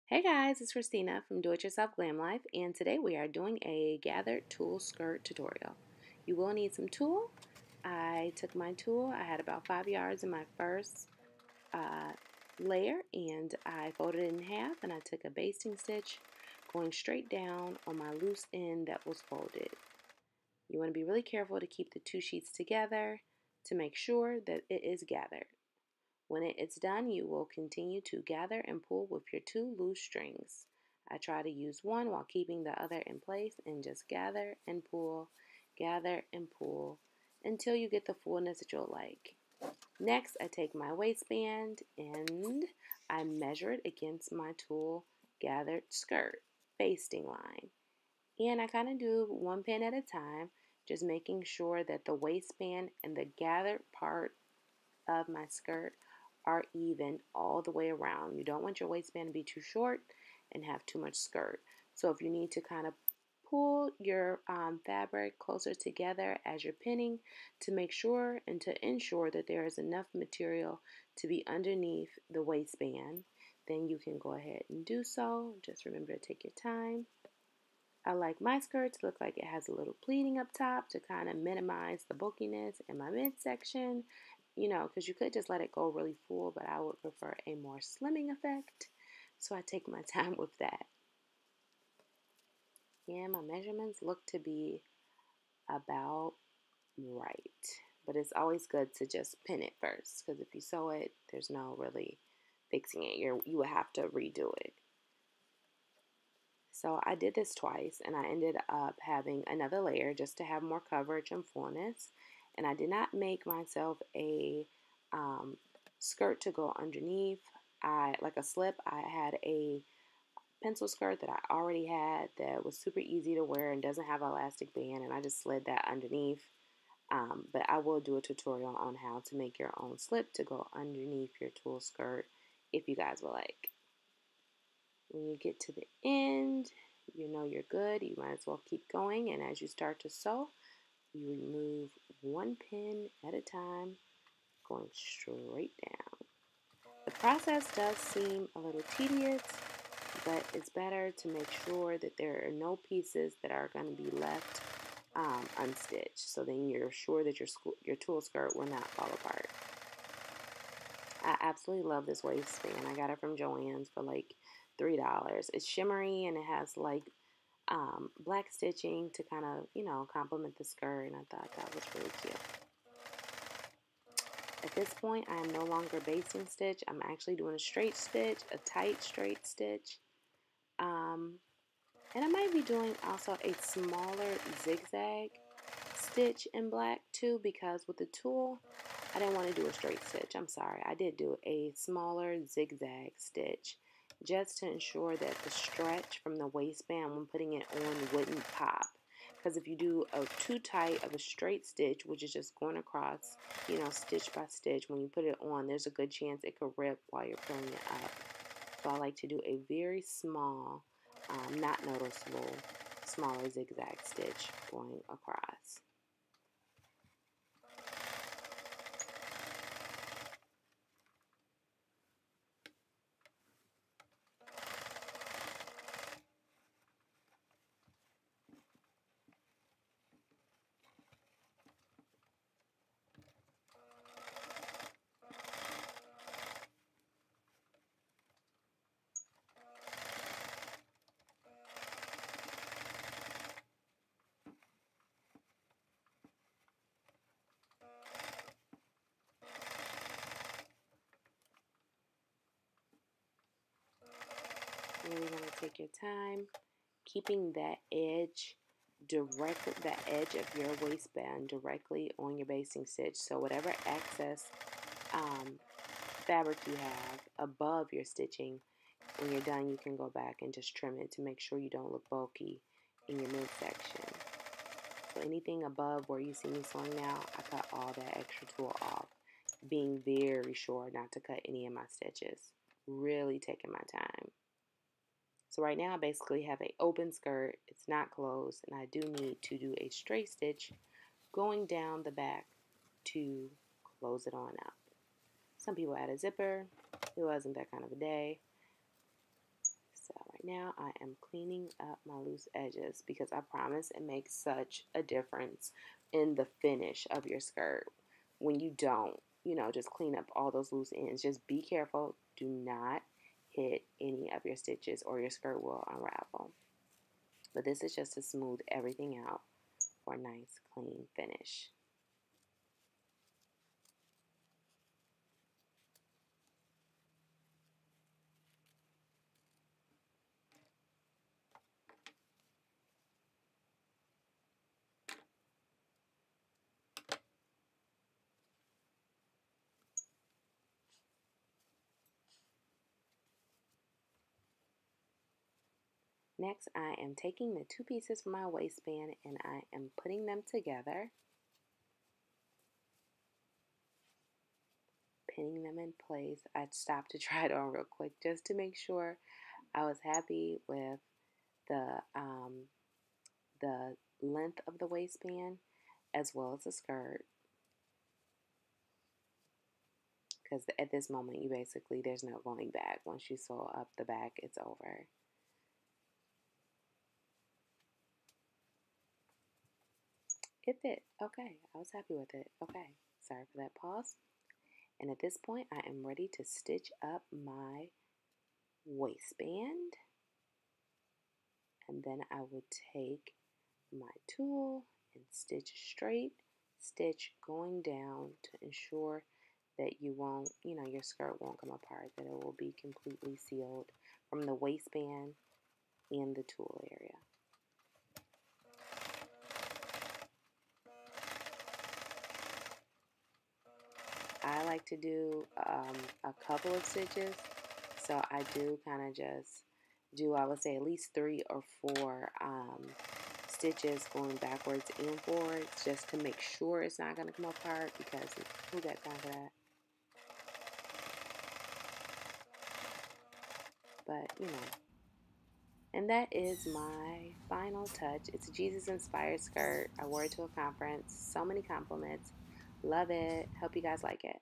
Hey guys, it's Christina from Do It Yourself Glam Life, and today we are doing a gathered tulle skirt tutorial. You will need some tulle. I took my tulle, I had about 5 yards in my first uh, layer, and I folded it in half, and I took a basting stitch going straight down on my loose end that was folded. You want to be really careful to keep the two sheets together to make sure that it is gathered. When it is done, you will continue to gather and pull with your two loose strings. I try to use one while keeping the other in place and just gather and pull until you get the fullness that you'll like. Next, I take my waistband and I measure it against my tulle gathered skirt basting line. And I kind of do one pin at a time, just making sure that the waistband and the gathered part of my skirt are even all the way around. You don't want your waistband to be too short and have too much skirt. So if you need to kind of pull your fabric closer together as you're pinning to make sure and to ensure that there is enough material to be underneath the waistband, then you can go ahead and do so. Just remember to take your time. I like my skirt to look like it has a little pleating up top to kind of minimize the bulkiness in my midsection, because you could just let it go really full, but I would prefer a more slimming effect. So I take my time with that. Yeah, my measurements look to be about right, but it's always good to just pin it first, because if you sew it, there's no really fixing it. You would have to redo it. So I did this twice, and I ended up having another layer just to have more coverage and fullness. And I did not make myself a skirt to go underneath. Like a slip. I had a pencil skirt that I already had that was super easy to wear and doesn't have an elastic band, and I just slid that underneath. But I will do a tutorial on how to make your own slip to go underneath your tulle skirt if you guys would like. When you get to the end, you know you're good. You might as well keep going. And as you start to sew, you remove one pin at a time, going straight down. The process does seem a little tedious, but it's better to make sure that there are no pieces that are going to be left unstitched. So then you're sure that your tulle skirt will not fall apart. I absolutely love this waistband. I got it from Joann's for like $3. It's shimmery and it has like black stitching to kind of, complement the skirt, and I thought that was really cute. At this point, I am no longer basting stitch. I'm actually doing a straight stitch, a tight straight stitch. And I might be doing also a smaller zigzag stitch in black too, because with the tulle, I didn't want to do a straight stitch. I'm sorry. I did do a smaller zigzag stitch just to ensure that the stretch from the waistband when putting it on wouldn't pop. Because if you do a too tight of a straight stitch, which is just going across, stitch by stitch, when you put it on, there's a good chance it could rip while you're pulling it up. So I like to do a very small, not noticeable, smaller zigzag stitch going across. Really want to take your time, keeping that edge of your waistband directly on your basting stitch. So whatever excess fabric you have above your stitching, when you're done, you can go back and just trim it to make sure you don't look bulky in your midsection. So anything above where you see me sewing now, I cut all that extra tulle off, being very sure not to cut any of my stitches. Really taking my time. So right now I basically have an open skirt. It's not closed, and I do need to do a straight stitch going down the back to close it on up. Some people add a zipper. It wasn't that kind of a day. now I am cleaning up my loose edges because I promise it makes such a difference in the finish of your skirt when you don't, just clean up all those loose ends. Just be careful. Do not hit any of your stitches or your skirt will unravel. But this is just to smooth everything out for a nice clean finish. Next, I am taking the two pieces from my waistband and I am putting them together, pinning them in place. I stopped to try it on real quick just to make sure I was happy with the the length of the waistband as well as the skirt. Because at this moment, there's no going back. Once you sew up the back, it's over. It fit. Okay, I was happy with it. Okay, sorry for that pause. And at this point, I am ready to stitch up my waistband. And then I would take my tool and stitch straight, stitch going down to ensure that you won't, your skirt won't come apart, that it will be completely sealed from the waistband and the tool area. I like to do a couple of stitches, so I do kind of just do, I would say, at least 3 or 4 stitches going backwards and forwards just to make sure it's not going to come apart, because who got time for that? But, and that is my final touch. It's a Jesus-inspired skirt. I wore it to a conference. So many compliments. Love it. Hope you guys like it.